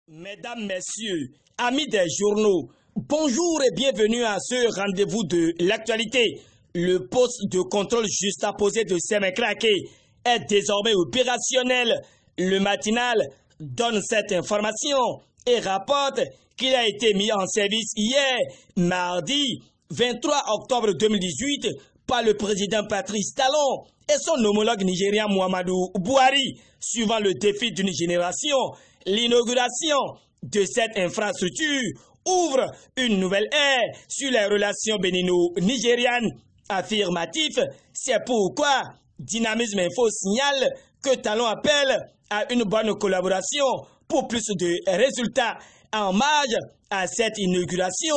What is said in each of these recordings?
Mesdames, Messieurs, amis des journaux, bonjour et bienvenue à ce rendez-vous de l'actualité. Le poste de contrôle juxtaposé de Sémécraké est désormais opérationnel. Le matinal donne cette information et rapporte qu'il a été mis en service hier, mardi 23 octobre 2018, par le président Patrice Talon et son homologue nigérien Muhammadu Buhari, suivant le défi d'une génération. L'inauguration de cette infrastructure ouvre une nouvelle ère sur les relations bénino-nigérianes. Affirmatif, c'est pourquoi Dynamisme Info signale que Talon appelle à une bonne collaboration pour plus de résultats. En marge à cette inauguration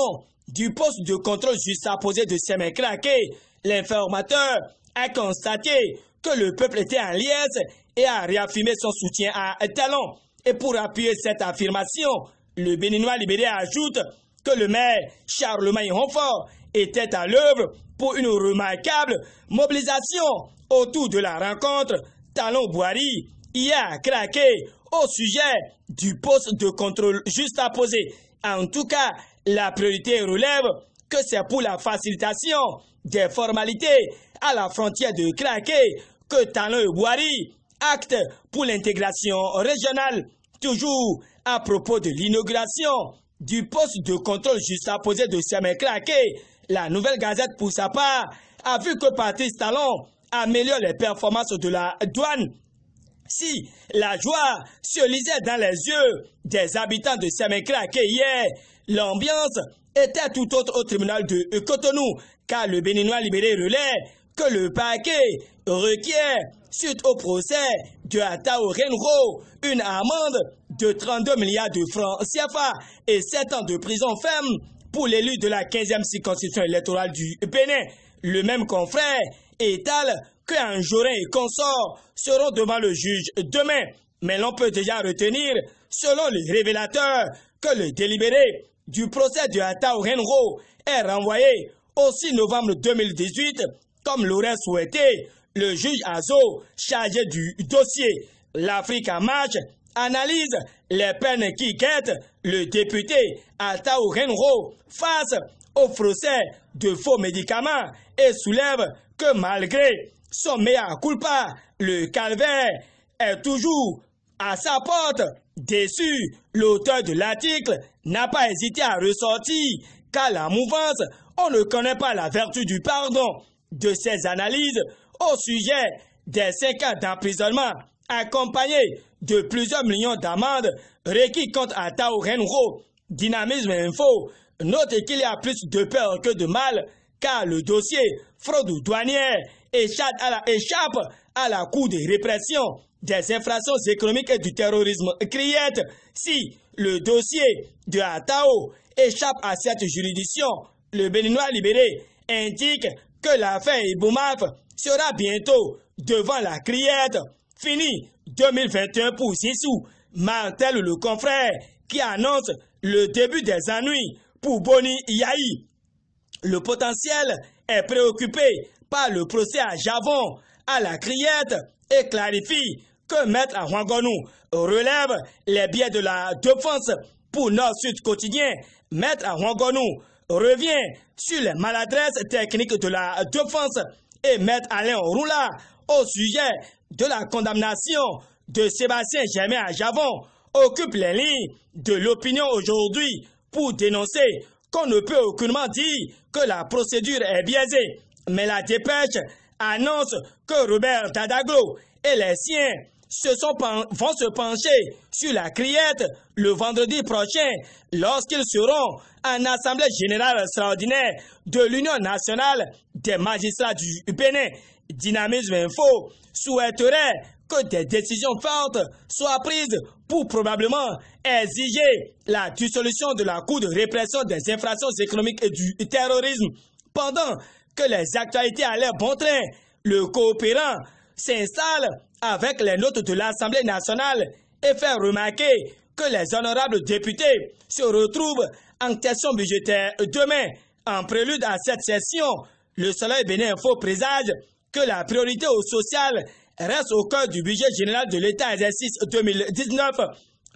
du poste de contrôle juxtaposé de Sémécraké, l'informateur a constaté que le peuple était en liesse et a réaffirmé son soutien à Talon. Et pour appuyer cette affirmation, le Béninois libéré ajoute que le maire Charlemagne Honfort était à l'œuvre pour une remarquable mobilisation autour de la rencontre Talon-Buhari hier a craqué au sujet du poste de contrôle juxtaposé. En tout cas, la priorité relève que c'est pour la facilitation des formalités à la frontière de Craqué que Talon et Buhari acte pour l'intégration régionale. Toujours à propos de l'inauguration du poste de contrôle juxtaposé de Sémécraké, la Nouvelle Gazette pour sa part a vu que Patrice Talon améliore les performances de la douane. Si la joie se lisait dans les yeux des habitants de Sémécraké hier, l'ambiance était tout autre au tribunal de Cotonou, car le Béninois libéré relaie que le parquet requiert, suite au procès de Atao Renro, une amende de 32 milliards de francs CFA et 7 ans de prison ferme pour l'élu de la 15e circonscription électorale du Bénin. Le même confrère étale qu'Anjorin et consorts seront devant le juge demain. Mais l'on peut déjà retenir, selon les révélateurs, que le délibéré du procès de Atao Renro est renvoyé au 6 novembre 2018, comme l'aurait souhaité le juge Azo chargé du dossier. L'Afrique en marche analyse les peines qui guettent le député Atao Renro face au procès de faux médicaments et soulève que malgré son mea culpa, le calvaire est toujours à sa porte. Déçu, l'auteur de l'article n'a pas hésité à ressortir qu'à la mouvance, on ne connaît pas la vertu du pardon. De ses analyses au sujet des 5 ans d'emprisonnement accompagnés de plusieurs millions d'amendes requis contre Atao Renro, Dynamisme Info note qu'il y a plus de peur que de mal car le dossier fraude douanière échappe à la Cour de répression des infractions économiques et du terrorisme criette. Si le dossier de Atao échappe à cette juridiction, le Béninois libéré indique que l'affaire Iboumaf sera bientôt devant la criette. Fini 2021 pour Sissou, martèle le confrère qui annonce le début des ennuis pour Boni Yahi. Le potentiel est préoccupé par le procès à Javon, à la criette et clarifie que Maître Ahouangonou relève les biais de la défense pour Nord-Sud quotidien. Maître Ahouangonou revient sur les maladresses techniques de la défense et Maître Alain Roula au sujet de la condamnation de Sébastien Germain à Javon occupe les lignes de l'opinion aujourd'hui pour dénoncer qu'on ne peut aucunement dire que la procédure est biaisée. Mais la dépêche annonce que Robert Tadaglo et les siens vont se pencher sur la criette le vendredi prochain lorsqu'ils seront en assemblée générale extraordinaire de l'Union nationale des magistrats du Bénin. Dynamisme Info souhaiterait que des décisions fortes soient prises pour probablement exiger la dissolution de la Cour de répression des infractions économiques et du terrorisme. Pendant que les actualités allaient bon train, le coopérant s'installe avec les notes de l'Assemblée nationale et fait remarquer que les honorables députés se retrouvent en question budgétaire demain. En prélude à cette session, le Soleil Bénin Info présage que la priorité au social reste au cœur du budget général de l'État exercice 2019.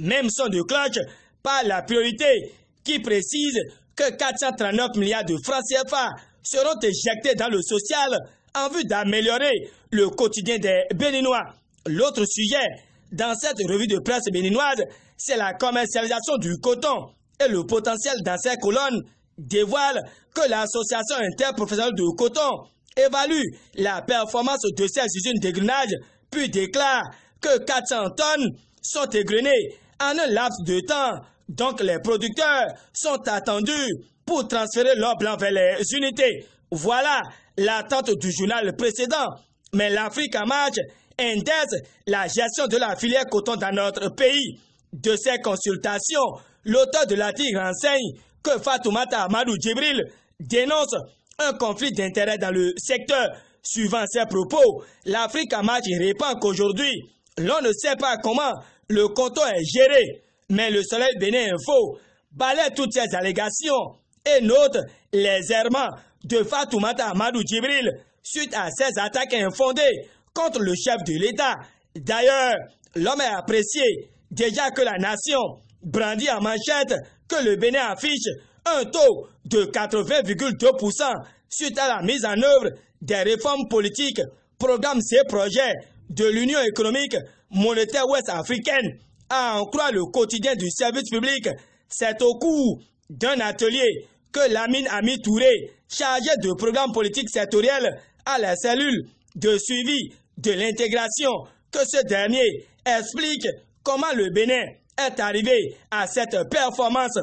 même son de cloche par la priorité qui précise que 439 milliards de francs CFA seront éjectés dans le social en vue d'améliorer le quotidien des Béninois. L'autre sujet dans cette revue de presse béninoise, c'est la commercialisation du coton et le potentiel dans ces colonnes dévoile que l'association interprofessionnelle de coton évalue la performance de ces usines d'égrenage puis déclare que 400 tonnes sont égrenées en un laps de temps. Donc les producteurs sont attendus pour transférer l'or blanc vers les unités. Voilà l'attente du journal précédent. Mais l'Afrique en marche indexe la gestion de la filière coton dans notre pays. De ces consultations, l'auteur de l'article renseigne que Fatoumata Amadou Djibril dénonce un conflit d'intérêts dans le secteur. Suivant ses propos, l'Afrique en marche répond qu'aujourd'hui, l'on ne sait pas comment le coton est géré. Mais le Soleil Bénin Info balaie toutes ces allégations et note les errements de Fatoumata Amadou Djibril suite à ces attaques infondées contre le chef de l'État. D'ailleurs, l'homme a apprécié déjà que la nation brandit en manchette que le Bénin affiche un taux de 80,2% suite à la mise en œuvre des réformes politiques, programmes et projets de l'Union économique monétaire ouest-africaine. À en croire le quotidien du service public, c'est au cours d'un atelier que Lamine Ami Touré, chargé de programmes politiques sectoriels à la cellule de suivi de l'intégration, que ce dernier explique comment le Bénin est arrivé à cette performance.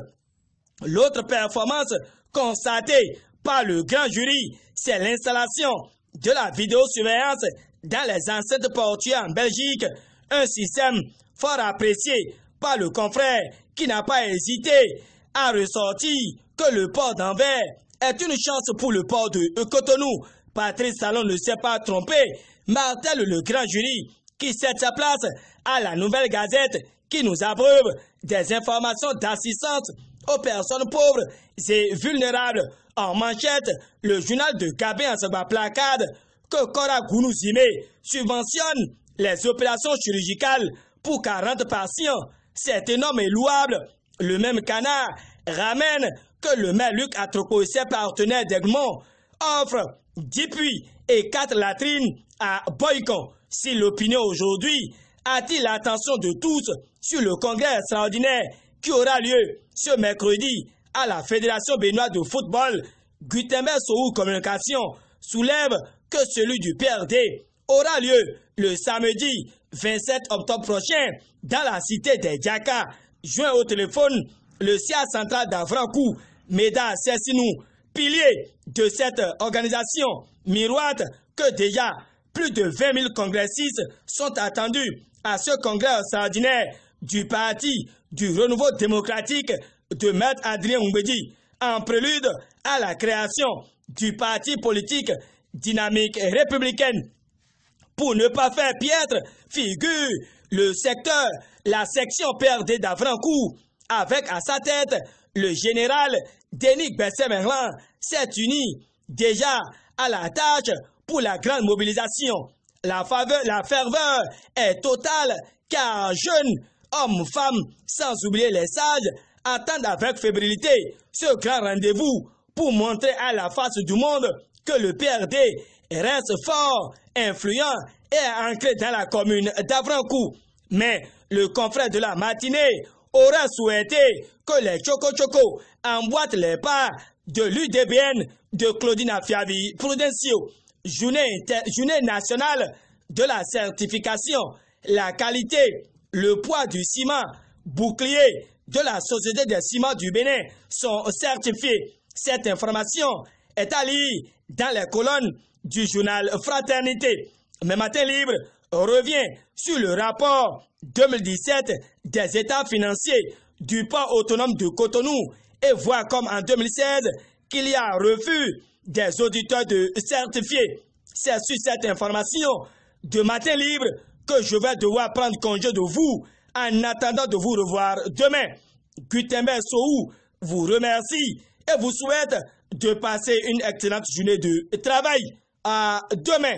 L'autre performance constatée par le grand jury, c'est l'installation de la vidéosurveillance dans les enceintes portuaires en Belgique, un système fort apprécié par le confrère qui n'a pas hésité à ressortir que le port d'Anvers est une chance pour le port de Cotonou. Patrice Talon ne s'est pas trompé, martèle le grand jury qui cède sa place à la Nouvelle Gazette qui nous abreuve des informations d'assistance aux personnes pauvres et vulnérables. En manchette, le journal de Gabé en se placade que Kora Gounouzime subventionne les opérations chirurgicales pour 40 patients. C'est énorme et louable. Le même canard ramène que le maire Luc Atroko et ses partenaires d'Egmont offrent 10 puits et 4 latrines à Boycon. Si l'opinion aujourd'hui attire l'attention de tous sur le congrès extraordinaire qui aura lieu ce mercredi à la Fédération béninoise de football, Gutenberg Sohou Communication soulève que celui du PRD aura lieu le samedi 27 octobre prochain dans la cité des Diaka. Joint au téléphone, le siège central d'Avrancou, Méda Sessinou, pilier de cette organisation, miroite que déjà plus de 20 000 congressistes sont attendus à ce congrès extraordinaire du Parti du Renouveau démocratique de Maître Adrien Oumbedi, en prélude à la création du parti politique Dynamique républicaine. Pour ne pas faire piètre figure le secteur, la section PRD d'Avrancou, avec à sa tête le général Denis Bessé-Merlan, s'est uni déjà à la tâche pour la grande mobilisation. La ferveur est totale car jeunes, hommes, femmes, sans oublier les sages, attendent avec fébrilité ce grand rendez-vous pour montrer à la face du monde que le PRD reste fort, influent et ancré dans la commune d'Avrancou. Mais le confrère de la matinée aurait souhaité que les Choco-Choco emboîtent les pas de l'UDBN de Claudine Afiavi Prudencio. Journée nationale de la certification, la qualité, le poids du ciment, bouclier de la Société des ciments du Bénin sont certifiés. Cette information est à lire dans les colonnes du journal Fraternité. Mais Matin Libre revient sur le rapport 2017 des états financiers du port autonome de Cotonou et voit comme en 2016 qu'il y a refus des auditeurs de certifier. C'est sur cette information de Matin Libre que je vais devoir prendre congé de vous en attendant de vous revoir demain. Gutenberg Sohou vous remercie et vous souhaite de passer une excellente journée de travail. À demain.